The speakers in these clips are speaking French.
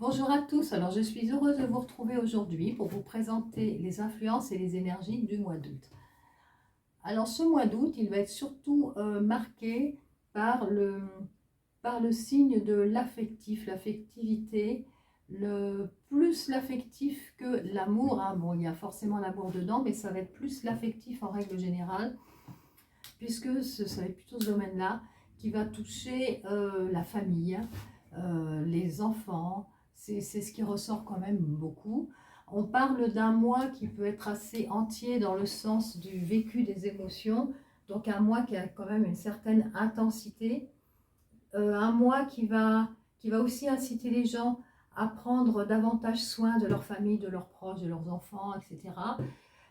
Bonjour à tous, alors je suis heureuse de vous retrouver aujourd'hui pour vous présenter les influences et les énergies du mois d'août. Alors ce mois d'août, il va être surtout marqué par le signe de l'affectif, l'affectivité, plus l'affectif que l'amour. Bon, il y a forcément l'amour dedans, mais ça va être plus l'affectif en règle générale, puisque ça va être plutôt ce domaine-là qui va toucher la famille, les enfants. C'est ce qui ressort quand même beaucoup. On parle d'un mois qui peut être assez entier dans le sens du vécu des émotions, donc un mois qui a quand même une certaine intensité, un mois qui va aussi inciter les gens à prendre davantage soin de leur famille, de leurs proches, de leurs enfants, etc.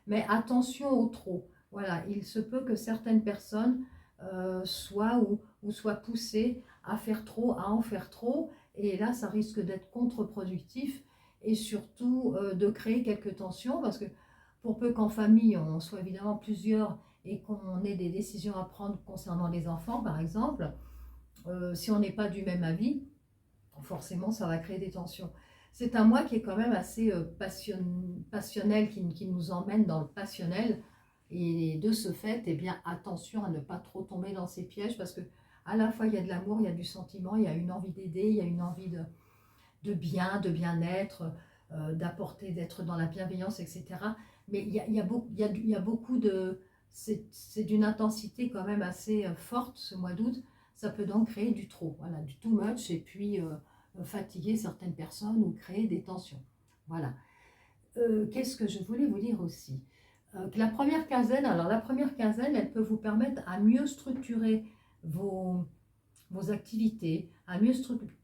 Mais attention au trop. Voilà, il se peut que certaines personnes soient poussées à faire trop, à en faire trop, et là, ça risque d'être contre-productif et surtout de créer quelques tensions, parce que pour peu qu'en famille, on soit évidemment plusieurs et qu'on ait des décisions à prendre concernant les enfants, par exemple, si on n'est pas du même avis, forcément, ça va créer des tensions. C'est un mois qui est quand même assez passionnel, qui nous emmène dans le passionnel. Et de ce fait, eh bien, attention à ne pas trop tomber dans ces pièges, parce que à la fois, il y a de l'amour, il y a du sentiment, il y a une envie d'aider, il y a une envie de bien-être, d'apporter, d'être dans la bienveillance, etc. Mais il y a beaucoup de... C'est d'une intensité quand même assez forte ce mois d'août. Ça peut donc créer du trop, voilà, du too much, et puis fatiguer certaines personnes ou créer des tensions. Voilà. Qu'est-ce que je voulais vous dire aussi? Que la première quinzaine, elle peut vous permettre à mieux structurer vos activités, à mieux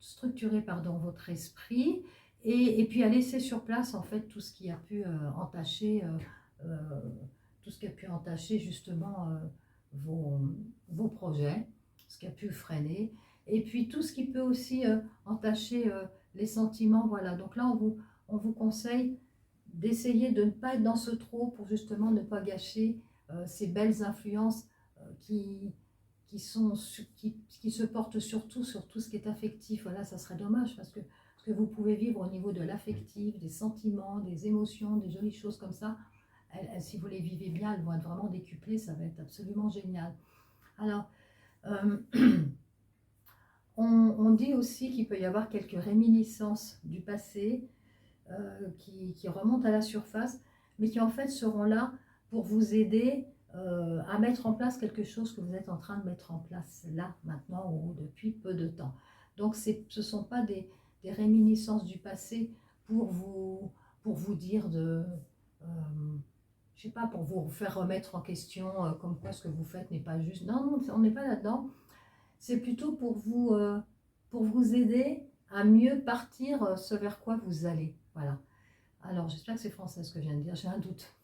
structurer votre esprit, et puis à laisser sur place en fait tout ce qui a pu entacher justement vos, vos projets, ce qui a pu freiner, et puis tout ce qui peut aussi entacher les sentiments. Voilà, donc là on vous conseille d'essayer de ne pas être dans ce trop pour justement ne pas gâcher ces belles influences qui se portent surtout sur tout ce qui est affectif. Voilà, ça serait dommage, parce que ce que vous pouvez vivre au niveau de l'affectif, des sentiments, des émotions, des jolies choses comme ça, si vous les vivez bien, elles vont être vraiment décuplées, ça va être absolument génial. Alors, euh, on dit aussi qu'il peut y avoir quelques réminiscences du passé qui remontent à la surface, mais qui en fait seront là pour vous aider à mettre en place quelque chose que vous êtes en train de mettre en place là, maintenant, ou depuis peu de temps. Donc ce ne sont pas des réminiscences du passé pour vous dire je sais pas, pour vous faire remettre en question comme quoi ce que vous faites n'est pas juste. Non, non, on n'est pas là-dedans. C'est plutôt pour vous aider à mieux partir ce vers quoi vous allez. Voilà. Alors, j'espère que c'est français ce que je viens de dire, j'ai un doute.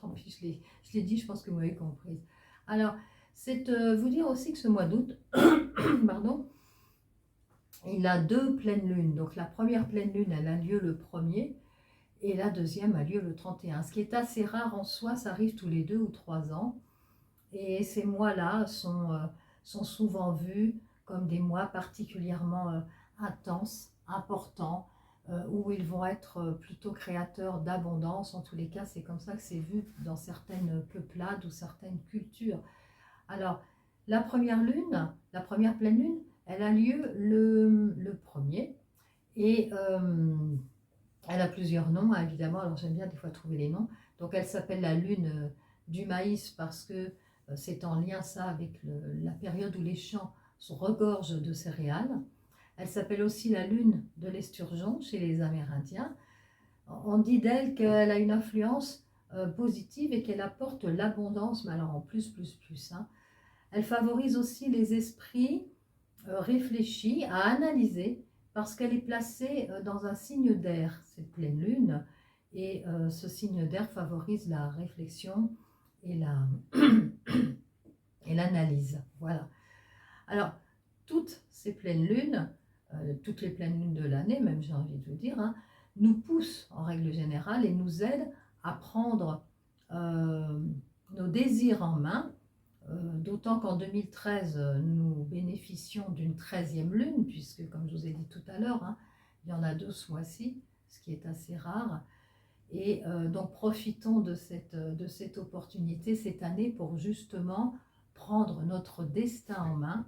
Tant pis, je l'ai dit, je pense que vous m'avez comprise. Alors, c'est vous dire aussi que ce mois d'août, pardon, il a deux pleines lunes. Donc, la première pleine lune, elle a lieu le 1er, et la deuxième a lieu le 31. Ce qui est assez rare en soi, ça arrive tous les 2 ou 3 ans. Et ces mois-là sont souvent vus comme des mois particulièrement intenses, importants, où ils vont être plutôt créateurs d'abondance. En tous les cas, c'est comme ça que c'est vu dans certaines peuplades ou certaines cultures. Alors, la première pleine lune, elle a lieu le 1er, et elle a plusieurs noms, hein, évidemment. Alors, j'aime bien des fois trouver les noms. Donc, elle s'appelle la lune du maïs, parce que c'est en lien ça avec la période où les champs regorgent de céréales. Elle s'appelle aussi la lune de l'esturgeon chez les Amérindiens. On dit d'elle qu'elle a une influence positive et qu'elle apporte l'abondance, mais alors en plus, hein. Elle favorise aussi les esprits réfléchis à analyser, parce qu'elle est placée dans un signe d'air, cette pleine lune, et ce signe d'air favorise la réflexion et l'analyse. Voilà. Alors, toutes ces pleines lunes, toutes les pleines lunes de l'année, même j'ai envie de vous dire, hein, nous poussent en règle générale et nous aident à prendre nos désirs en main, d'autant qu'en 2013, nous bénéficions d'une 13e lune, puisque, comme je vous ai dit tout à l'heure, hein, Il y en a 2 ce mois-ci, ce qui est assez rare. Et donc profitons de cette opportunité cette année pour justement prendre notre destin en main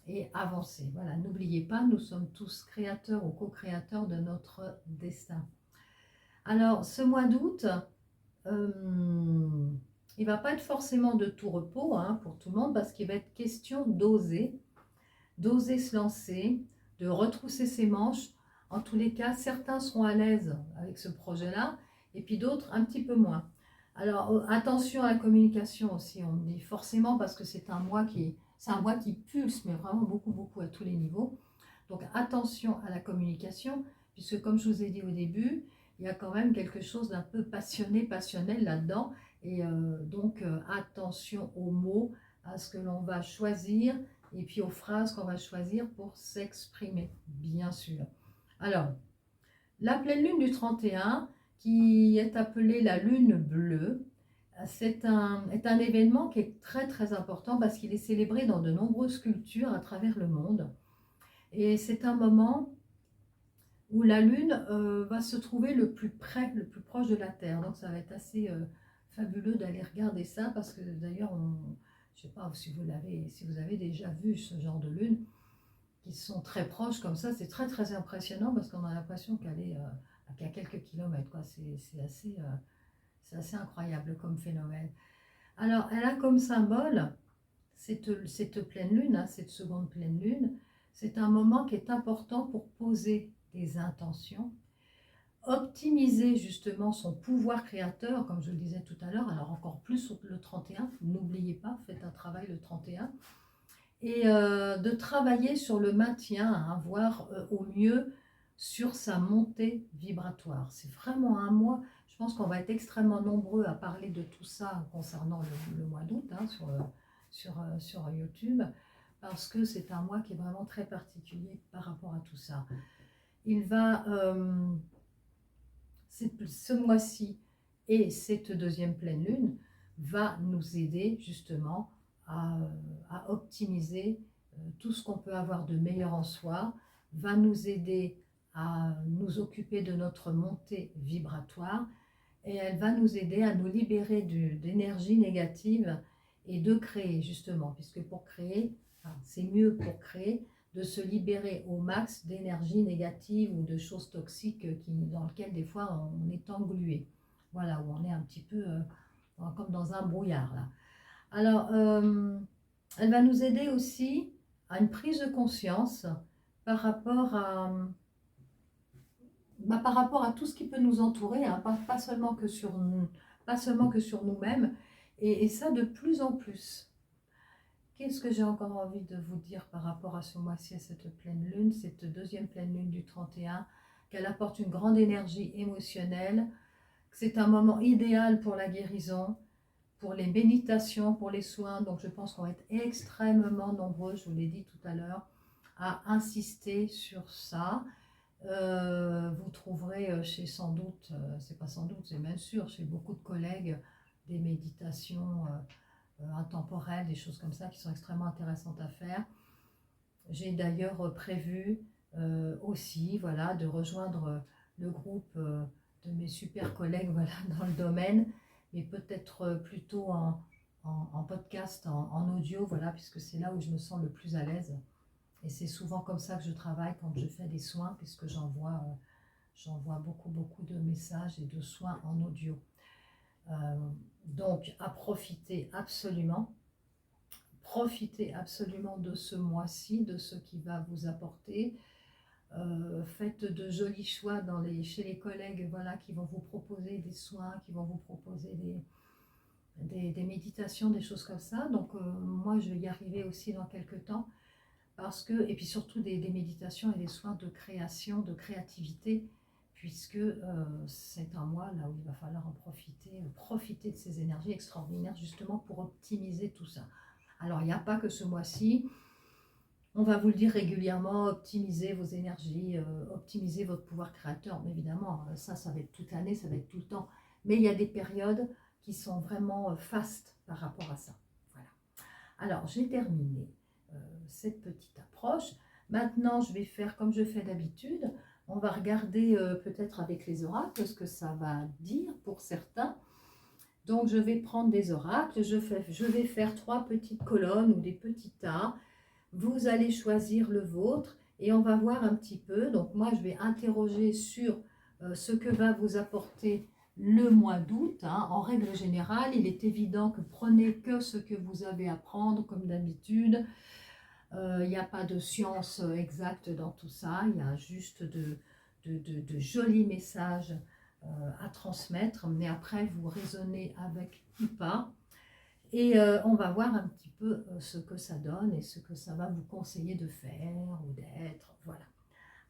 et avancer. Voilà, n'oubliez pas, nous sommes tous créateurs ou co-créateurs de notre destin. Alors, ce mois d'août, il ne va pas être forcément de tout repos hein, pour tout le monde parce qu'il va être question d'oser se lancer, de retrousser ses manches. En tous les cas, certains seront à l'aise avec ce projet-là et puis d'autres un petit peu moins. Alors, attention à la communication aussi, on me dit forcément parce que c'est un mois qui pulse, mais vraiment beaucoup, beaucoup à tous les niveaux. Donc, attention à la communication, puisque comme je vous ai dit au début, il y a quand même quelque chose d'un peu passionné, passionnel là-dedans. Et donc, attention aux mots, à ce que l'on va choisir et puis aux phrases qu'on va choisir pour s'exprimer, bien sûr. Alors, la pleine lune du 31, qui est appelée la lune bleue, est un événement qui est très très important parce qu'il est célébré dans de nombreuses cultures à travers le monde. Et c'est un moment où la lune va se trouver le plus près, le plus proche de la Terre. Donc ça va être assez fabuleux d'aller regarder ça parce que d'ailleurs, je ne sais pas si vous avez déjà vu ce genre de lune qui sont très proches comme ça. C'est très très impressionnant parce qu'on a l'impression qu'elle est à quelques kilomètres. C'est assez incroyable comme phénomène. Alors, elle a comme symbole cette pleine lune, hein, cette seconde pleine lune. C'est un moment qui est important pour poser des intentions, optimiser justement son pouvoir créateur, comme je le disais tout à l'heure, alors encore plus le 31, n'oubliez pas, faites un travail le 31, et de travailler sur le maintien, hein, voire au mieux sur sa montée vibratoire. C'est vraiment un mois, je pense qu'on va être extrêmement nombreux à parler de tout ça concernant le mois d'août hein, sur YouTube, parce que c'est un mois qui est vraiment très particulier par rapport à tout ça. Il va, ce mois-ci et cette deuxième pleine lune va nous aider justement à optimiser tout ce qu'on peut avoir de meilleur en soi, va nous aider à nous occuper de notre montée vibratoire et elle va nous aider à nous libérer d'énergie négative et de créer justement, puisque pour créer, enfin, c'est mieux pour créer de se libérer au max d'énergie négative ou de choses toxiques dans lesquelles des fois on est englué. Voilà, où on est un petit peu comme dans un brouillard là. Alors, elle va nous aider aussi à une prise de conscience par rapport à tout ce qui peut nous entourer, hein, pas seulement que sur nous-mêmes, et ça de plus en plus. Qu'est-ce que j'ai encore envie de vous dire par rapport à ce mois-ci, à cette pleine lune, cette deuxième pleine lune du 31, qu'elle apporte une grande énergie émotionnelle, que c'est un moment idéal pour la guérison, pour les méditations, pour les soins. Donc je pense qu'on va être extrêmement nombreux, je vous l'ai dit tout à l'heure, à insister sur ça. Vous trouverez chez sans doute, c'est pas sans doute, c'est même sûr, chez beaucoup de collègues, des méditations intemporelles, des choses comme ça qui sont extrêmement intéressantes à faire. J'ai d'ailleurs prévu aussi voilà, de rejoindre le groupe de mes super collègues voilà, dans le domaine, mais peut-être plutôt en podcast, en audio, voilà, puisque c'est là où je me sens le plus à l'aise. Et c'est souvent comme ça que je travaille quand je fais des soins, puisque j'envoie beaucoup, beaucoup de messages et de soins en audio. Donc, à profiter absolument. Profitez absolument de ce mois-ci, de ce qui va vous apporter. Faites de jolis choix chez les collègues voilà, qui vont vous proposer des soins, qui vont vous proposer des méditations, des choses comme ça. Donc, moi, je vais y arriver aussi dans quelques temps. Et puis surtout des méditations et des soins de création, de créativité, puisque c'est un mois là où il va falloir en profiter de ces énergies extraordinaires justement pour optimiser tout ça. Alors il n'y a pas que ce mois-ci, on va vous le dire régulièrement, optimisez vos énergies, optimisez votre pouvoir créateur, mais évidemment ça va être toute l'année, ça va être tout le temps, mais il y a des périodes qui sont vraiment fastes par rapport à ça. Voilà. Alors j'ai terminé cette petite approche. Maintenant, je vais faire comme je fais d'habitude. On va regarder peut-être avec les oracles ce que ça va dire pour certains. Donc, je vais prendre des oracles, je vais faire 3 petites colonnes ou des petits tas. Vous allez choisir le vôtre et on va voir un petit peu. Donc, moi, je vais interroger sur ce que va vous apporter le mois d'août. Hein. En règle générale, il est évident que prenez que ce que vous avez à prendre, comme d'habitude. Il n'y a pas de science exacte dans tout ça. Il y a juste de jolis messages à transmettre, mais après vous raisonnez avec ou pas et on va voir un petit peu ce que ça donne et ce que ça va vous conseiller de faire ou d'être, voilà.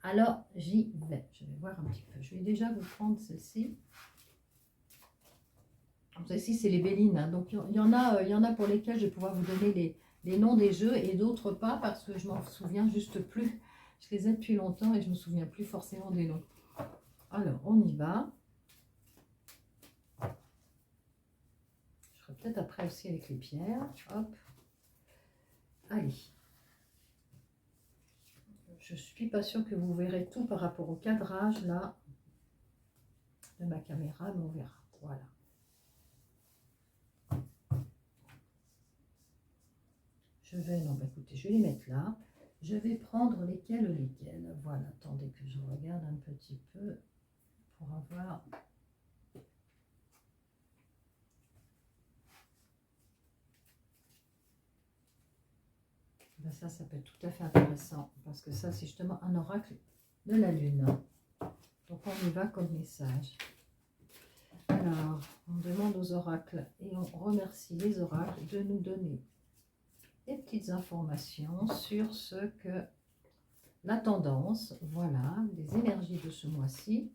Alors j'y vais, je vais voir un petit peu, je vais déjà vous prendre celle-ci. Celle-ci c'est les Bélines, hein. Donc il y en a pour lesquels je vais pouvoir vous donner les noms des jeux et d'autres pas parce que je m'en souviens juste plus, je les ai depuis longtemps et je me souviens plus forcément des noms. Alors on y va. Peut-être après aussi avec les pierres. Hop. Allez. Je ne suis pas sûre que vous verrez tout par rapport au cadrage là de ma caméra, mais on verra. Voilà. Non, bah écoutez, je vais les mettre là. Je vais prendre lesquels. Voilà, attendez que je regarde un petit peu pour avoir... Ben ça peut être tout à fait intéressant parce que ça, c'est justement un oracle de la Lune. Donc, on y va comme message. Alors, on demande aux oracles et on remercie les oracles de nous donner des petites informations sur ce que la tendance, voilà, des énergies de ce mois-ci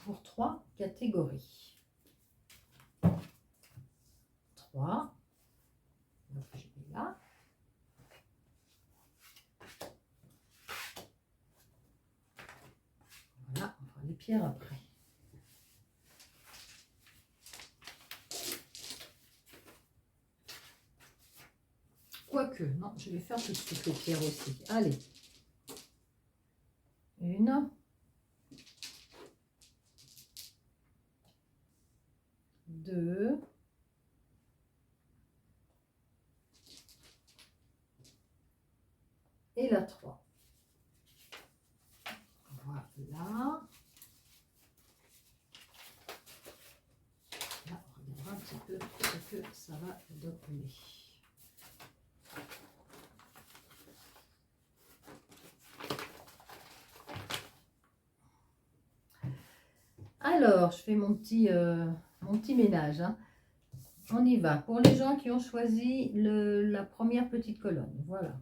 pour 3 catégories. 3. Donc, je vais là. Voilà, on fera les pierres après. Quoique, non, je vais faire tout de suite les pierres aussi. Allez. 1. 2. Et la 3. Voilà. Là, on regardera un petit peu ce que ça va donner. Alors, je fais mon petit ménage. Hein. On y va. Pour les gens qui ont choisi la première petite colonne, voilà.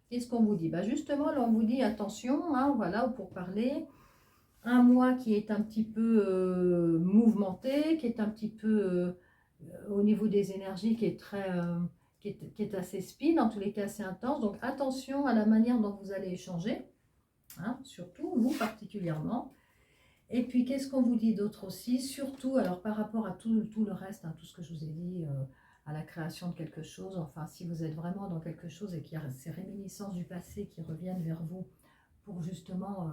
Qu'est-ce qu'on vous dit? Bah justement, là, on vous dit attention, hein, voilà, pour parler. Un mois qui est un petit peu mouvementé, qui est un petit peu au niveau des énergies, qui est très, qui est assez speed, en tous les cas assez intense. Donc attention à la manière dont vous allez échanger, hein, surtout vous particulièrement. Et puis qu'est-ce qu'on vous dit d'autre aussi? Surtout, alors par rapport à tout le reste, hein, tout ce que je vous ai dit, à la création de quelque chose, enfin si vous êtes vraiment dans quelque chose et qu'il y a ces réminiscences du passé qui reviennent vers vous pour justement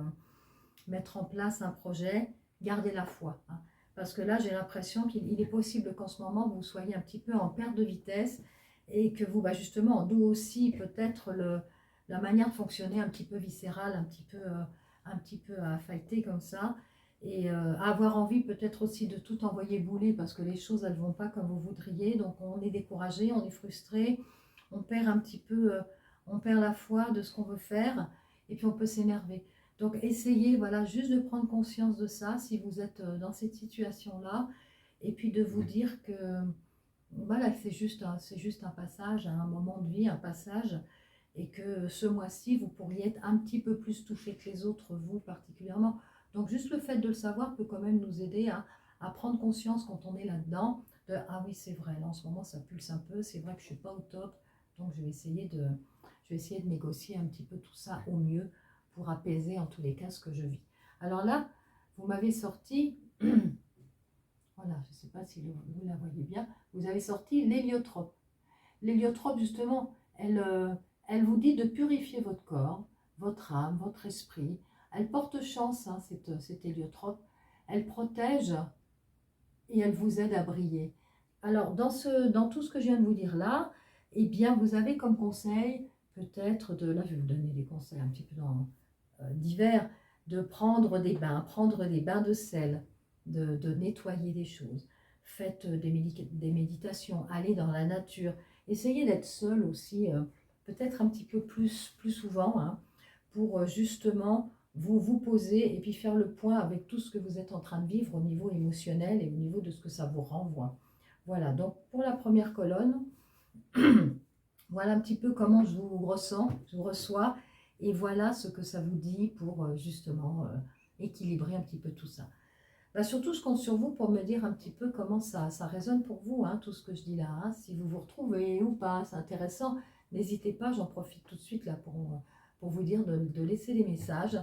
mettre en place un projet, gardez la foi. Hein. Parce que là, j'ai l'impression qu'il est possible qu'en ce moment, vous soyez un petit peu en perte de vitesse et que vous, bah justement, d'où aussi peut-être la manière de fonctionner un petit peu viscérale, un petit peu à fighter comme ça, et avoir envie peut-être aussi de tout envoyer bouler parce que les choses, elles ne vont pas comme vous voudriez. Donc, on est découragé, on est frustré, on perd un petit peu, on perd la foi de ce qu'on veut faire et puis on peut s'énerver. Donc, essayez, voilà, juste de prendre conscience de ça si vous êtes dans cette situation-là et puis de vous dire que, voilà, c'est juste un passage, un moment de vie, un passage et que ce mois-ci, vous pourriez être un petit peu plus touché que les autres, vous particulièrement. Donc, juste le fait de le savoir peut quand même nous aider à prendre conscience quand on est là-dedans de « Ah oui, c'est vrai, là en ce moment, ça pulse un peu, c'est vrai que je ne suis pas au top, donc je vais essayer de négocier un petit peu tout ça au mieux pour apaiser en tous les cas ce que je vis. » Alors là, vous m'avez sorti, voilà, je ne sais pas si vous la voyez bien, vous avez sorti l'héliotrope. L'héliotrope, justement, elle Elle vous dit de purifier votre corps, votre âme, votre esprit. Elle porte chance, hein, cette héliotrope. Elle protège et elle vous aide à briller. Alors, dans tout ce que je viens de vous dire là, eh bien, vous avez comme conseil, peut-être là, je vais vous donner des conseils un petit peu divers, de prendre des bains de sel, de nettoyer des choses. Faites des méditations, allez dans la nature. Essayez d'être seul aussi, peut-être un petit peu plus souvent, hein, pour justement vous poser et puis faire le point avec tout ce que vous êtes en train de vivre au niveau émotionnel et au niveau de ce que ça vous renvoie. Voilà, donc pour la première colonne, voilà un petit peu comment je vous ressens, je vous reçois, et voilà ce que ça vous dit pour justement équilibrer un petit peu tout ça. Bah, surtout, je compte sur vous pour me dire un petit peu comment ça résonne pour vous, hein, tout ce que je dis là, hein, si vous vous retrouvez ou pas, c'est intéressant. N'hésitez pas, j'en profite tout de suite là pour vous dire de laisser des messages,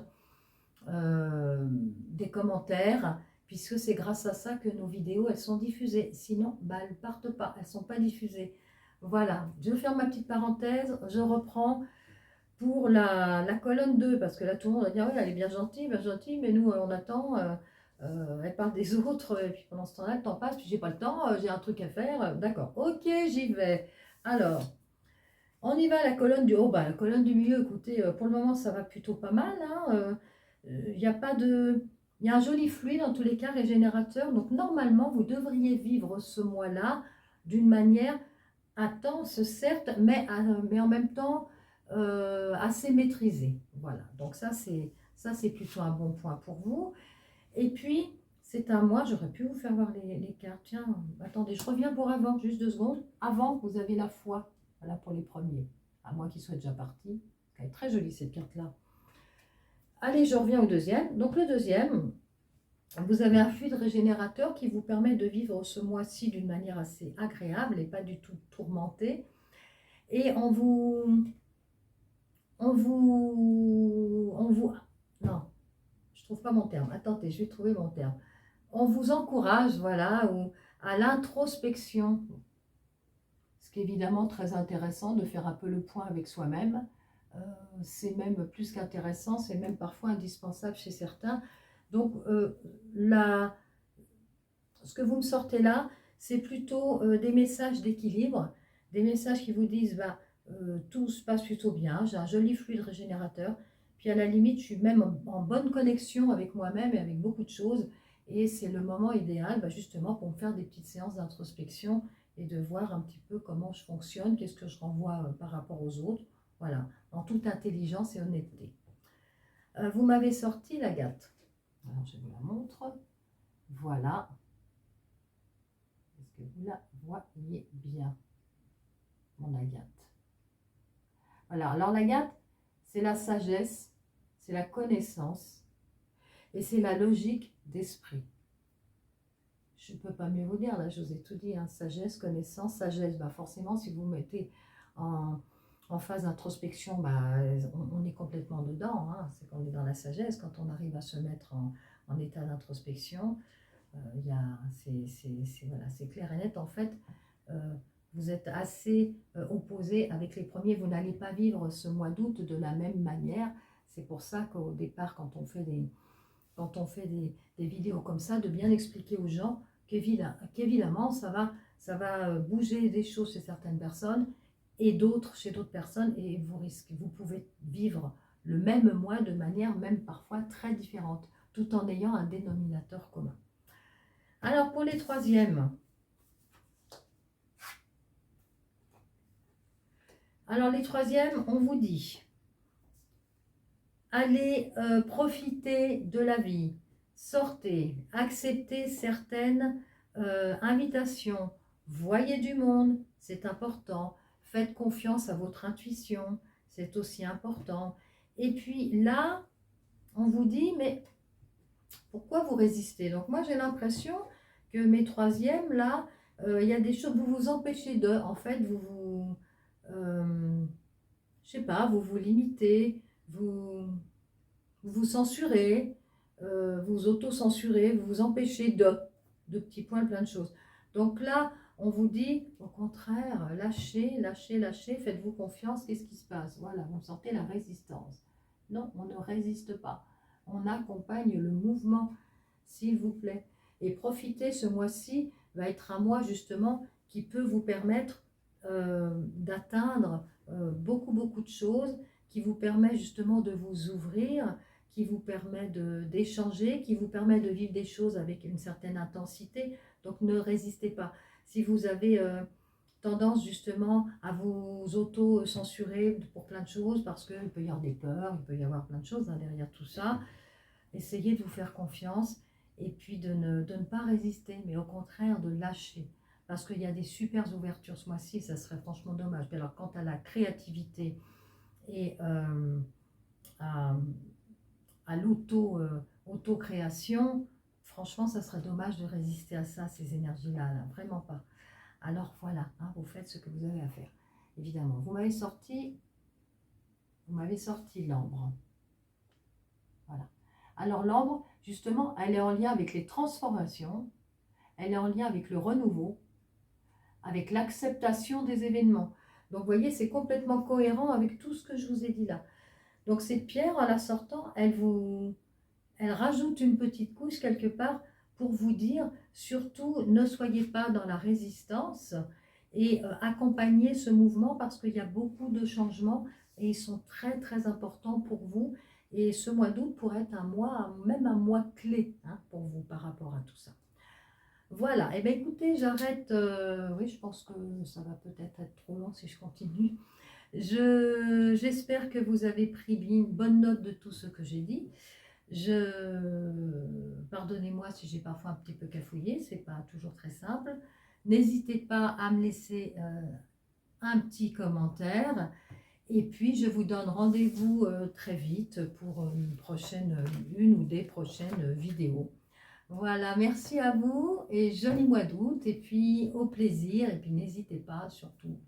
des commentaires, puisque c'est grâce à ça que nos vidéos, elles sont diffusées. Sinon, bah, elles ne partent pas, elles ne sont pas diffusées. Voilà, je ferme ma petite parenthèse, je reprends pour la colonne 2, parce que là, tout le monde va dire, oui, elle est bien gentille, mais nous, on attend, elle parle des autres, et puis pendant ce temps-là, le temps passe, puis j'ai pas le temps, j'ai un truc à faire, d'accord, ok, j'y vais. Alors, on y va, la colonne du haut, bah, la colonne du milieu, écoutez, pour le moment, ça va plutôt pas mal, hein, il y a pas de... Il y a un joli fluide, en tous les cas, régénérateur, donc normalement, vous devriez vivre ce mois-là d'une manière intense, certes, mais en même temps assez maîtrisée. Voilà, donc ça c'est plutôt un bon point pour vous. Et puis, c'est un mois, j'aurais pu vous faire voir les cartes. Tiens, attendez, je reviens pour avant, juste 2 secondes. Avant, vous avez la foi, voilà pour les premiers, à moins qu'ils soient déjà partis. Elle est très jolie cette carte-là. Allez, je reviens au deuxième. Donc le deuxième, vous avez un fluide régénérateur qui vous permet de vivre ce mois-ci d'une manière assez agréable et pas du tout tourmentée. Et on vous, non, je trouve pas mon terme. Attendez, je vais trouver mon terme. On vous encourage, voilà, à l'introspection. Ce qui est évidemment très intéressant de faire un peu le point avec soi-même. C'est même plus qu'intéressant, c'est même parfois indispensable chez certains. Donc, ce que vous me sortez là, c'est plutôt des messages d'équilibre, des messages qui vous disent bah, tout se passe plutôt bien, j'ai un joli fluide régénérateur, puis à la limite, je suis même en bonne connexion avec moi-même et avec beaucoup de choses, et c'est le moment idéal bah, justement pour me faire des petites séances d'introspection et de voir un petit peu comment je fonctionne, qu'est-ce que je renvoie par rapport aux autres, voilà, en toute intelligence et honnêteté. Vous m'avez sorti l'agate. Alors je vous la montre. Voilà. Est-ce que vous la voyez bien, mon agate? Voilà, alors l'agate, c'est la sagesse, c'est la connaissance et c'est la logique d'esprit. Je ne peux pas mieux vous dire, là je vous ai tout dit, hein, sagesse, connaissance, sagesse. Bah forcément, si vous mettez en phase d'introspection, bah, on est complètement dedans, hein, c'est qu'on est dans la sagesse quand on arrive à se mettre en état d'introspection. Voilà, c'est clair et net. En fait, vous êtes assez opposé avec les premiers. Vous n'allez pas vivre ce mois d'août de la même manière. C'est pour ça qu'au départ, quand on fait des vidéos comme ça, de bien expliquer aux gens qu'évidemment, ça va bouger des choses chez certaines personnes et d'autres chez d'autres personnes. Et vous pouvez vivre le même mois de manière même parfois très différente, tout en ayant un dénominateur commun. Alors, pour les troisièmes. Alors, les troisièmes, on vous dit, allez profiter de la vie, sortez, acceptez certaines invitations, voyez du monde, c'est important, faites confiance à votre intuition, c'est aussi important. Et puis là, on vous dit, mais pourquoi vous résistez? Donc moi, j'ai l'impression que mes troisièmes, là, il y a des choses, vous vous empêchez de, en fait, je sais pas, vous vous limitez, vous censurez, vous auto-censurez, vous vous empêchez de petits points, plein de choses. Donc là, On vous dit, au contraire, lâchez, lâchez, lâchez, faites-vous confiance, qu'est-ce qui se passe? Voilà, vous sentez la résistance. Non, on ne résiste pas. On accompagne le mouvement, s'il vous plaît. Et profitez, ce mois-ci va être un mois justement qui peut vous permettre d'atteindre beaucoup de choses, qui vous permet justement de vous ouvrir, qui vous permet d'échanger, qui vous permet de vivre des choses avec une certaine intensité. Donc ne résistez pas. Si vous avez tendance justement à vous auto-censurer pour plein de choses, parce qu'il peut y avoir des peurs, il peut y avoir plein de choses derrière tout ça, essayez de vous faire confiance et puis de ne pas résister, mais au contraire de lâcher. Parce qu'il y a des super ouvertures ce mois-ci, ça serait franchement dommage. Mais alors, quant à la créativité et à l'auto-création, franchement, ça serait dommage de résister à ça, ces énergies-là, là, vraiment pas. Alors voilà, hein, vous faites ce que vous avez à faire. Évidemment, vous m'avez sorti l'ambre. Voilà. Alors l'ambre, justement, elle est en lien avec les transformations, elle est en lien avec le renouveau, avec l'acceptation des événements. Donc vous voyez, c'est complètement cohérent avec tout ce que je vous ai dit là. Donc cette pierre, en la sortant, elle rajoute une petite couche quelque part pour vous dire, surtout, ne soyez pas dans la résistance et accompagnez ce mouvement parce qu'il y a beaucoup de changements et ils sont très importants pour vous. Et ce mois d'août pourrait être un mois, même un mois clé hein, pour vous par rapport à tout ça. Voilà, et bien écoutez, j'arrête, oui, je pense que ça va peut-être être trop long si je continue. J'espère que vous avez pris une bonne note de tout ce que j'ai dit. Pardonnez-moi si j'ai parfois un petit peu cafouillé, c'est pas toujours très simple. N'hésitez pas à me laisser un petit commentaire. Et puis, je vous donne rendez-vous très vite pour une ou des prochaines vidéos. Voilà, merci à vous et joli mois d'août. Et puis, au plaisir. Et puis, n'hésitez pas surtout.